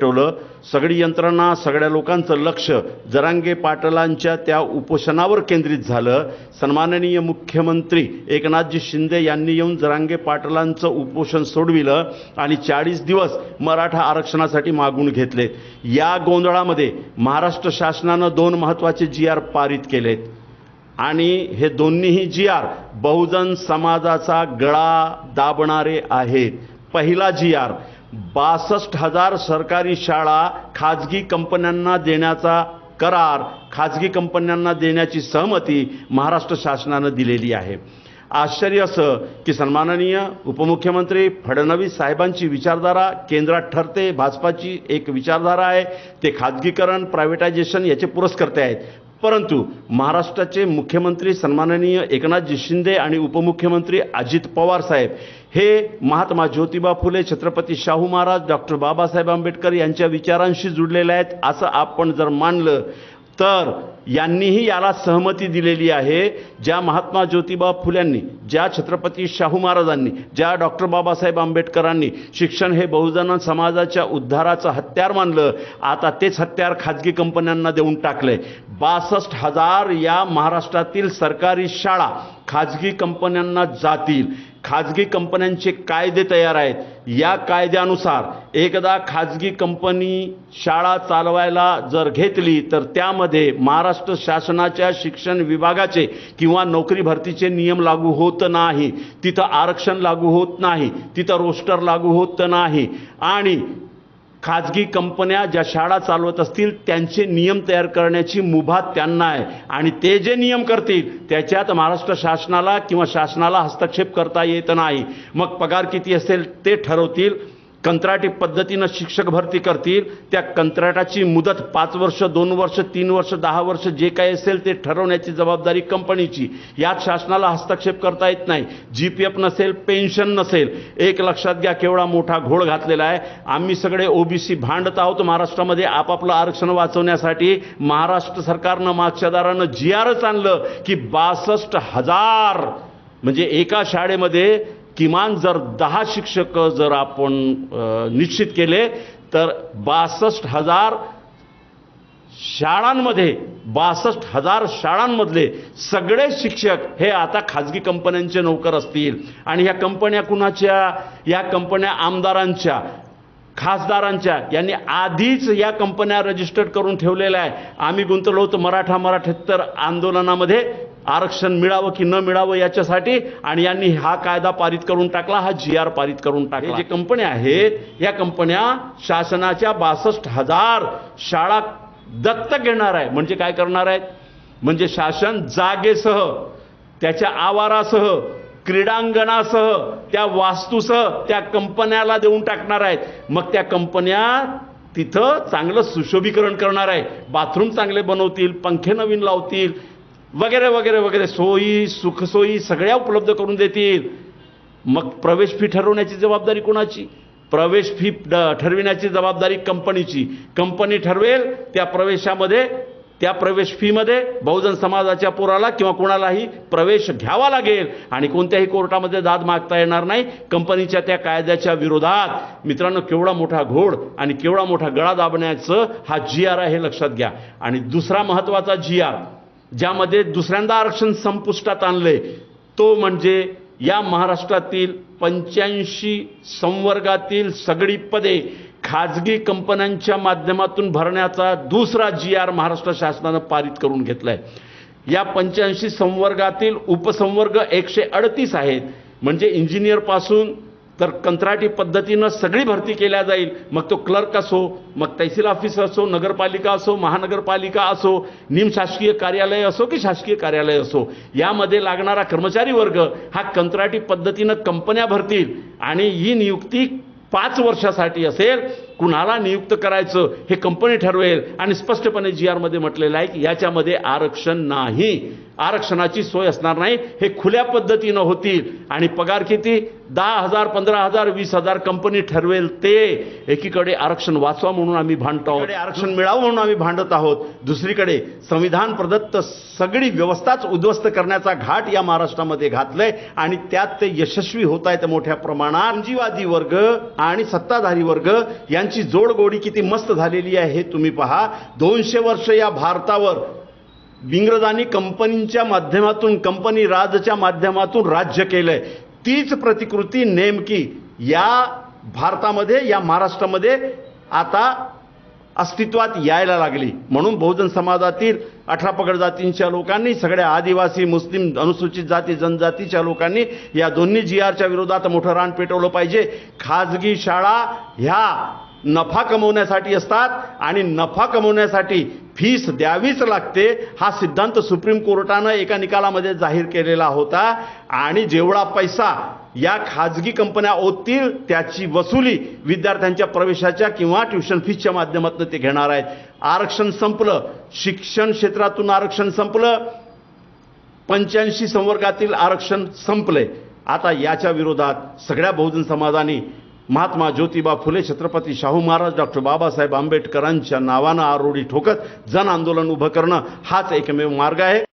पेटवलं। सगळी यंत्रणा, सगळ्या लोकांचं लक्ष जरांगे पाटलांच्या त्या उपोषणावर केंद्रित झालं। सन्माननीय मुख्यमंत्री एकनाथजी शिंदे यांनी येऊन जरांगे पाटलांचं उपोषण सोडविलं आणि 40 दिवस मराठा आरक्षणासाठी मागून घेतले। या गोंधळामध्ये महाराष्ट्र शासनानं 2 महत्त्वाचे GR पारित केलेत आणि हे दोन्हीही GR बहुजन समाजाचा गळा दाबणारे आहेत। पहिला GR 62,000 सरकारी शाळा खाजगी कंपन्यांना देण्याचा करार, खाजगी कंपन्यांना देण्याची सहमती महाराष्ट्र शासनानं दिलेली आहे। आश्चर्य असं की सन्माननीय उपमुख्यमंत्री फडणवीस साहेबांची विचारधारा केंद्रात ठरते, भाजपाची एक विचारधारा आहे, ते खाजगीकरण, प्रायव्हेटायझेशन याचे पुरस्कर्ते आहेत। परंतु महाराष्ट्राचे मुख्यमंत्री सन्माननीय एकनाथजी शिंदे आणि उपमुख्यमंत्री अजित पवार साहेब हे महात्मा ज्योतिबा फुले, छत्रपती शाहू महाराज, डॉक्टर बाबासाहेब आंबेडकर यांच्या विचारांशी जुडलेले आहेत असं आपण जर मानलं तर यांनीही याला सहमती दिलेली आहे। ज्या महात्मा ज्योतिबा फुल्यांनी, ज्या छत्रपती शाहू महाराजांनी, ज्या डॉक्टर बाबासाहेब आंबेडकरांनी शिक्षण हे बहुजन समाजाच्या उद्धाराचं हत्यार मानलं, आता तेच हत्यार खाजगी कंपन्यांना देऊन टाकले। 62,000 या महाराष्ट्रातील सरकारी शाळा खाजगी कंपन्यांना जातील। खाजगी कंपन्यांचे कायदे तयार आहेत। या कायद्यानुसार एकदा खाजगी कंपनी शाळा चालवायला जर घेतली तर त्यामध्ये महाराष्ट्र शासनाच्या शिक्षण विभागाचे किंवा नोकरी भरतीचे नियम लागू होत नाही, तिथं आरक्षण लागू होत नाही, तिथं रोस्टर लागू होत नाही आणि खाजगी कंपन्या ज्या शाळा चालवत असतील त्यांचे नियम तयार करण्याची मुभा त्यांना आहे आणि ते जे नियम करतील त्याच्यात महाराष्ट्र शासनाला किंवा शासनाला हस्तक्षेप करता येत नाही। मग पगार किती असेल ते ठरवतील, कंत्राटी पद्धतीनं शिक्षक भरती करतील, त्या कंत्राटाची मुदत 5 वर्ष, 2 वर्ष, 3 वर्ष, 10 वर्ष जे काही असेल ते ठरवण्याची जबाबदारी कंपनीची। यात शासनाला हस्तक्षेप करता येत नाही। GPF नसेल, पेन्शन नसेल। एक लक्षात घ्या केवढा मोठा घोळ घातलेला आहे। आम्ही सगळे OBC भांडत आहोत महाराष्ट्रामध्ये आपापलं आरक्षण वाचवण्यासाठी। महाराष्ट्र सरकारनं मागच्या दारानं GRच आणलं की 62,000 म्हणजे एका शाळेमध्ये किमान जर 10 शिक्षक जर आपण निश्चित केले तर 62,000 शाळांमध्ये 62,000 शाळांमधले सगळे शिक्षक हे आता खाजगी कंपन्यांचे नोकर असतील। आणि ह्या कंपन्या कुणाच्या? या कंपन्या आमदारांच्या, खासदारांच्या। यांनी आधीच या कंपन्या रजिस्टर्ड करून ठेवलेल्या आहे। आम्ही गुंतलो होतो मराठा आंदोलनामध्ये आरक्षण मिळावं की न मिळावं याच्यासाठी आणि यांनी हा कायदा पारित करून टाकला, हा GR पारित करून टाकला। जे कंपन्या आहेत या कंपन्या शासनाच्या 62,000 शाळा दत्तक घेणार आहे। म्हणजे काय करणार आहेत? म्हणजे शासन जागेसह, त्याच्या आवारासह, क्रीडांगणासह, त्या वास्तूसह त्या कंपन्याला देऊन टाकणार आहेत। मग त्या कंपन्या तिथं चांगलं सुशोभीकरण करणार आहे, बाथरूम चांगले बनवतील, पंखे नवीन लावतील, वगैरे वगैरे वगैरे सोयी सुखसोयी सगळ्या उपलब्ध करून देतील। मग प्रवेश फी ठरवण्याची जबाबदारी कोणाची? प्रवेश फी ठरविण्याची जबाबदारी कंपनीची। कंपनी ठरवेल त्या प्रवेशामध्ये, त्या प्रवेश फीमध्ये बहुजन समाजाच्या पोराला किंवा कोणालाही प्रवेश घ्यावा लागेल आणि कोणत्याही कोर्टामध्ये दाद मागता येणार नाही कंपनीच्या त्या कायद्याच्या विरोधात। मित्रांनो, केवढा मोठा घोड आणि केवढा मोठा गळा दाबण्याचं हा GR आहे हे लक्षात घ्या। आणि दुसरा महत्त्वाचा GR ज्यामध्ये दुसऱ्यांदा आरक्षण संपुष्टात आणले तो म्हणजे या महाराष्ट्रातील 85 संवर्गातील सगळी पदे खाजगी कंपन्यांच्या माध्यमातून भरण्याचा दुसरा GR महाराष्ट्र शासनानं पारित करून घेतलाय। या 85 संवर्गातील उपसंवर्ग 138 आहेत। म्हणजे इंजिनियर पासून तर कंत्राटी पद्धतीनं सगळी भरती केल्या जाईल। मग तो क्लर्क असो, मग तहसील ऑफिस असो, नगरपालिका असो, महानगरपालिका असो, निमशासकीय कार्यालय असो की शासकीय कार्यालय असो, यामध्ये लागणारा कर्मचारी वर्ग हा कंत्राटी पद्धतीनं कंपन्या भरतील आणि ही नियुक्ती 5 वर्षासाठी असेल। कुणाला नियुक्त करायचं हे कंपनी ठरवेल आणि स्पष्टपणे GR मध्ये म्हटलेलं आहे की याच्यामध्ये आरक्षण नाही, आरक्षणाची सोय असणार नाही, हे खुल्या पद्धतीनं होतील। आणि पगार किती? 10,000 15,000 20,000 कंपनी ठरवेल ते एकीकडे आरक्षण वाचवा म्हणून आम्ही भांडतो आहोत, आरक्षण मिळावं म्हणून आम्ही भांडत आहोत, दुसरीकडे संविधान प्रदत्त सगळी व्यवस्थाच उद्ध्वस्त करण्याचा घाट या महाराष्ट्रामध्ये घातलंय आणि त्यात ते यशस्वी होत आहेत मोठ्या प्रमाणात. पूंजीवादी वर्ग आणि सत्ताधारी वर्ग यांची जोडगोडी किती मस्त झालेली आहे हे तुम्ही पहा. 200 वर्ष या भारतावर इंग्रजांनी कंपनीच्या माध्यमातून, कंपनी राजच्या माध्यमातून राज्य केलंय. तीच प्रतिकृती नेमकी या भारतामध्ये, या महाराष्ट्रामध्ये आता अस्तित्वात यायला लागली. म्हणून बहुजन समाजातील 18 पगड जातींच्या लोकांनी, सगळ्या आदिवासी, मुस्लिम, अनुसूचित जाती, जनजातीच्या लोकांनी या दोन्ही GRच्या विरोधात मोठं रान पेटवलं पाहिजे. खाजगी शाळा ह्या नफा कमवण्यासाठी असतात आणि नफा कमवण्यासाठी फीस द्यावीच लागते हा सिद्धांत सुप्रीम कोर्टानं एका निकालामध्ये जाहीर केलेला होता. आणि जेवढा पैसा या खाजगी कंपन्या ओततील त्याची वसुली विद्यार्थ्यांच्या प्रवेशाच्या किंवा ट्युशन फीसच्या माध्यमातून ते घेणार आहेत. आरक्षण संपलं, शिक्षण क्षेत्रातून आरक्षण संपलं, 85 संवर्गातील आरक्षण संपले. आता याच्या विरोधात सगळ्या बहुजन समाजाने महात्मा ज्योतिबा फुले, छत्रपती शाहू महाराज, डॉक्टर बाबासाहेब आंबेडकरांच्या नावानं आरोळी ठोकत जन आंदोलन उभं करणं हाच एकमेव मार्ग आहे.